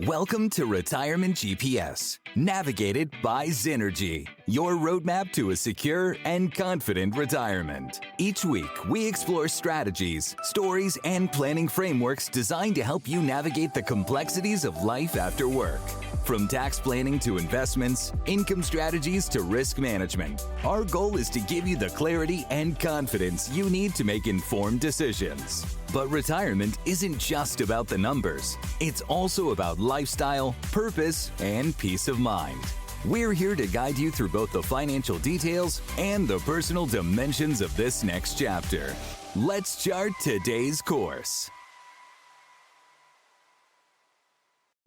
Welcome to Retirement GPS, navigated by Zane, your roadmap to a secure and confident retirement. Each week, we explore strategies, stories, and planning frameworks designed to help you navigate the complexities of life after work. From tax planning to investments, income strategies to risk management, our goal is to give you the clarity and confidence you need to make informed decisions. But retirement isn't just about the numbers. It's also about lifestyle, purpose, and peace of mind. We're here to guide you through both the financial details and the personal dimensions of this next chapter. Let's chart today's course.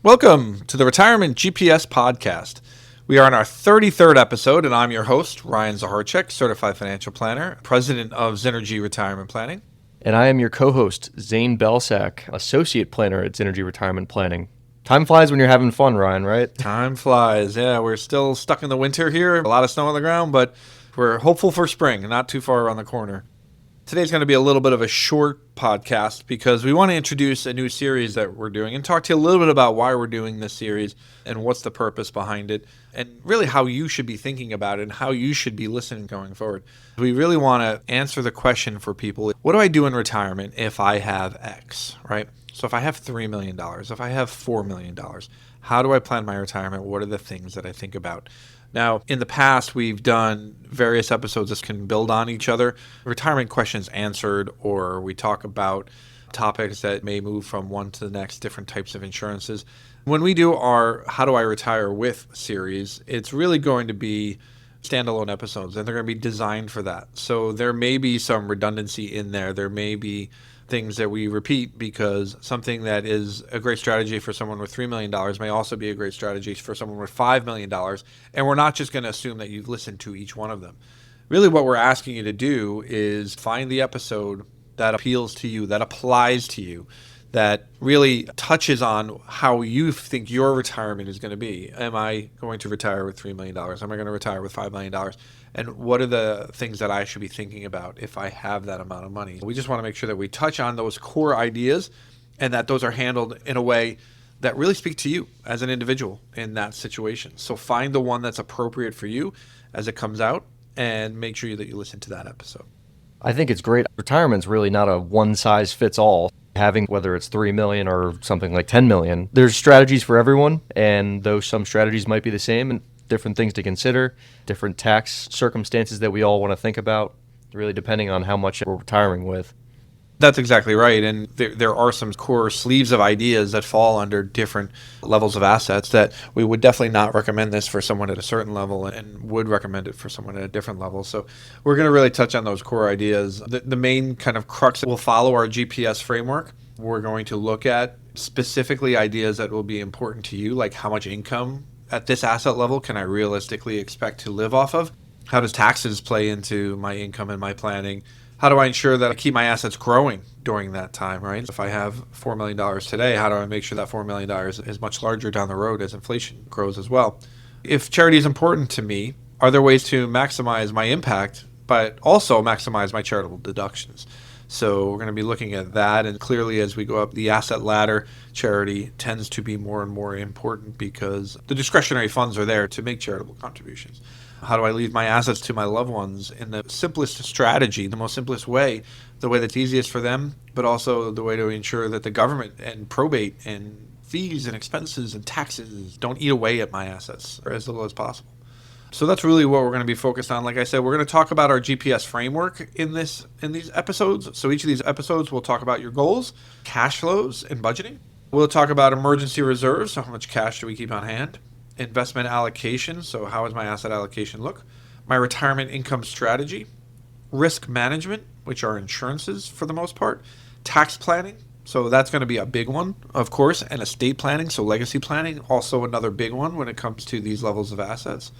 Welcome to the Retirement GPS podcast. We are on our 33rd episode, and I'm your host, Ryan Zaharchek, Certified Financial Planner, President of Zane Retirement Planning. And I am your co-host, Zane Belsack, Associate Planner at Zane Retirement Planning. Time flies when you're having fun, Ryan, right? Time flies. Yeah, we're still stuck in the winter here. A lot of snow on the ground, but we're hopeful for spring, not too far around the corner. Today's going to be a little bit of a short podcast because we want to introduce a new series that we're doing and talk to you a little bit about why we're doing this series and what's the purpose behind it and really how you should be thinking about it and how you should be listening going forward. We really want to answer the question for people, what do I do in retirement if I have X, right? So if I have $3 million, if I have $4 million, how do I plan my retirement? What are the things that I think about? Now, in the past, we've done various episodes that can build on each other. Retirement questions answered, or we talk about topics that may move from one to the next, different types of insurances. When we do our How Do I Retire With series, it's really going to be standalone episodes, and they're going to be designed for that. So there may be some redundancy in there. There may be things that we repeat because something that is a great strategy for someone with $3 million may also be a great strategy for someone with $5 million. And we're not just going to assume that you've listened to each one of them. Really what we're asking you to do is find the episode that appeals to you, that applies to you, that really touches on how you think your retirement is going to be. Am I going to retire with $3 million? Am I going to retire with $5 million? And what are the things that I should be thinking about if I have that amount of money? We just want to make sure that we touch on those core ideas and that those are handled in a way that really speak to you as an individual in that situation. So find the one that's appropriate for you as it comes out and make sure that you listen to that episode. I think it's great. Retirement's really not a one-size-fits-all. Having whether it's 3 million or something like 10 million, there's strategies for everyone, and though some strategies might be the same and different things to consider, different tax circumstances that we all want to think about, really depending on how much we're retiring with. That's exactly right. And there are some core sleeves of ideas that fall under different levels of assets that we would definitely not recommend this for someone at a certain level and would recommend it for someone at a different level. So we're going to really touch on those core ideas. The main kind of crux will follow our GPS framework. We're going to look at specifically ideas that will be important to you, like how much income at this asset level can I realistically expect to live off of? How does taxes play into my income and my planning? How do I ensure that I keep my assets growing during that time, right? If I have $4 million today, how do I make sure that $4 million is much larger down the road as inflation grows as well? If charity is important to me, are there ways to maximize my impact, but also maximize my charitable deductions? So we're going to be looking at that. And clearly, as we go up the asset ladder, charity tends to be more and more important because the discretionary funds are there to make charitable contributions. How do I leave my assets to my loved ones in the simplest strategy, the most simplest way, the way that's easiest for them, but also the way to ensure that the government and probate and fees and expenses and taxes don't eat away at my assets or as little as possible. So that's really what we're going to be focused on. Like I said, we're going to talk about our GPS framework in these episodes. So each of these episodes will talk about your goals, cash flows, and budgeting. We'll talk about emergency reserves, so how much cash do we keep on hand? Investment allocation, so how does my asset allocation look? My retirement income strategy, risk management, which are insurances for the most part, tax planning, so that's going to be a big one, of course, and estate planning, so legacy planning, also another big one when it comes to these levels of assets.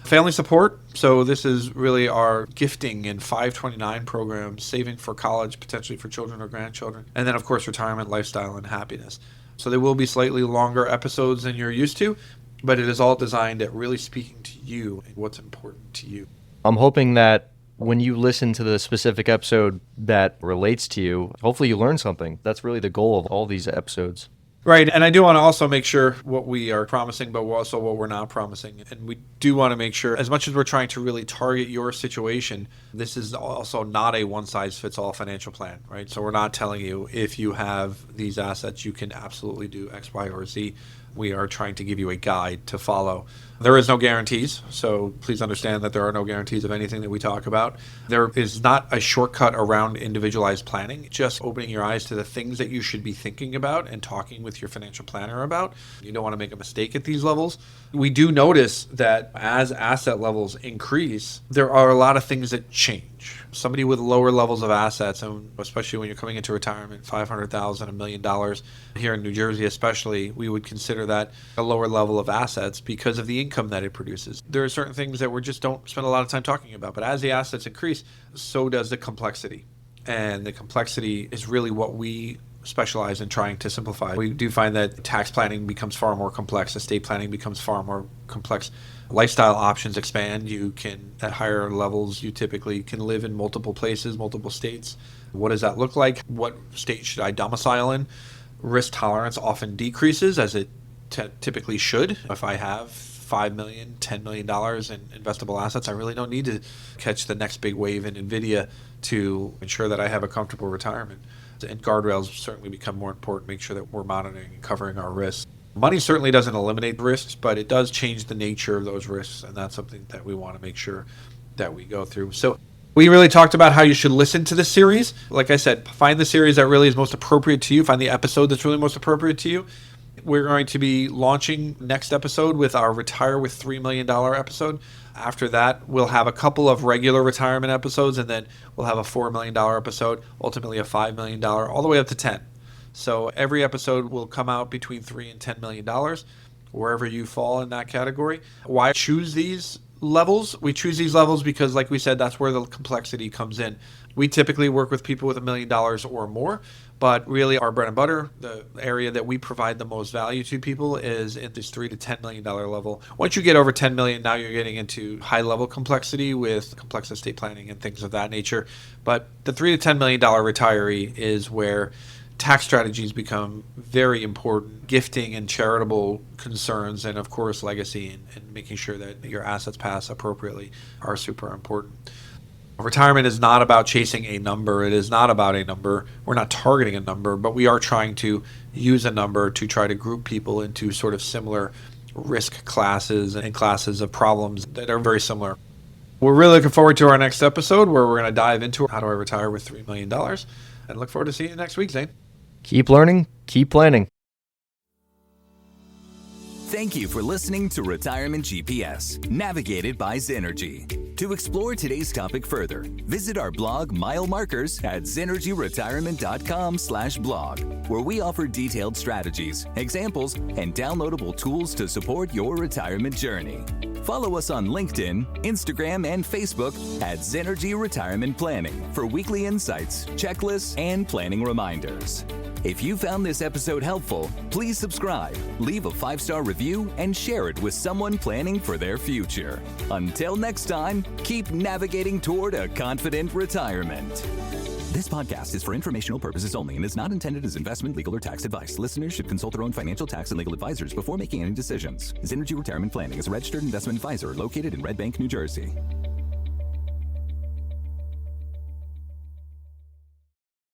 Family support, so this is really our gifting and 529 programs, saving for college, potentially for children or grandchildren, and then of course retirement, lifestyle, and happiness. So there will be slightly longer episodes than you're used to, but it is all designed at really speaking to you and what's important to you. I'm hoping that when you listen to the specific episode that relates to you, hopefully you learn something. That's really the goal of all these episodes. Right. And I do want to also make sure what we are promising, but also what we're not promising. And we do want to make sure, as much as we're trying to really target your situation, this is also not a one-size-fits-all financial plan, right? So we're not telling you if you have these assets, you can absolutely do X, Y, or Z. We are trying to give you a guide to follow. There is no guarantees, so please understand that there are no guarantees of anything that we talk about. There is not a shortcut around individualized planning, just opening your eyes to the things that you should be thinking about and talking with your financial planner about. You don't want to make a mistake at these levels. We do notice that as asset levels increase, there are a lot of things that change. Somebody with lower levels of assets, and especially when you're coming into retirement, $500,000, $1 million, here in New Jersey especially, we would consider that a lower level of assets because of the income that it produces. There are certain things that we just don't spend a lot of time talking about, but as the assets increase, so does the complexity. And the complexity is really what we specialize in trying to simplify. We do find that tax planning becomes far more complex, estate planning becomes far more complex. Lifestyle options expand. You can, at higher levels, you typically can live in multiple places, multiple states. What does that look like? What state should I domicile in? Risk tolerance often decreases, as it typically should. If I have $5 million, $10 million in investable assets, I really don't need to catch the next big wave in NVIDIA to ensure that I have a comfortable retirement. And guardrails certainly become more important, make sure that we're monitoring and covering our risks. Money certainly doesn't eliminate risks, but it does change the nature of those risks, and that's something that we want to make sure that we go through. So we really talked about how you should listen to this series. Like I said, find the series that really is most appropriate to you. Find the episode that's really most appropriate to you. We're going to be launching next episode with our Retire with $3 Million episode. After that, we'll have a couple of regular retirement episodes, and then we'll have a $4 million episode, ultimately a $5 million, all the way up to 10. So every episode will come out between $3 and $10 million, wherever you fall in that category. Why choose these levels? We choose these levels because, like we said, that's where the complexity comes in. We typically work with people with $1 million or more, but really our bread and butter, the area that we provide the most value to people, is in this $3 to $10 million level. Once you get over 10 million, now you're getting into high level complexity with complex estate planning and things of that nature. But the $3 to $10 million retiree is where tax strategies become very important. Gifting and charitable concerns, and of course legacy and making sure that your assets pass appropriately, are super important. Retirement is not about chasing a number. It is not about a number. We're not targeting a number, but we are trying to use a number to try to group people into sort of similar risk classes and classes of problems that are very similar. We're really looking forward to our next episode, where we're going to dive into how do I retire with $3 million, and look forward to seeing you next week, Zane. Keep learning, keep planning. Thank you for listening to Retirement GPS, navigated by Zenergy. To explore today's topic further, visit our blog mile markers at zenergyretirement.com/blog, where we offer detailed strategies, examples, and downloadable tools to support your retirement journey. Follow us on LinkedIn, Instagram, and Facebook at Zenergy Retirement Planning for weekly insights, checklists, and planning reminders. If you found this episode helpful, please subscribe, leave a 5-star review, and share it with someone planning for their future. Until next time, keep navigating toward a confident retirement. This podcast is for informational purposes only and is not intended as investment, legal, or tax advice. Listeners should consult their own financial, tax, and legal advisors before making any decisions. Zenergy Retirement Planning is a registered investment advisor located in Red Bank, New Jersey.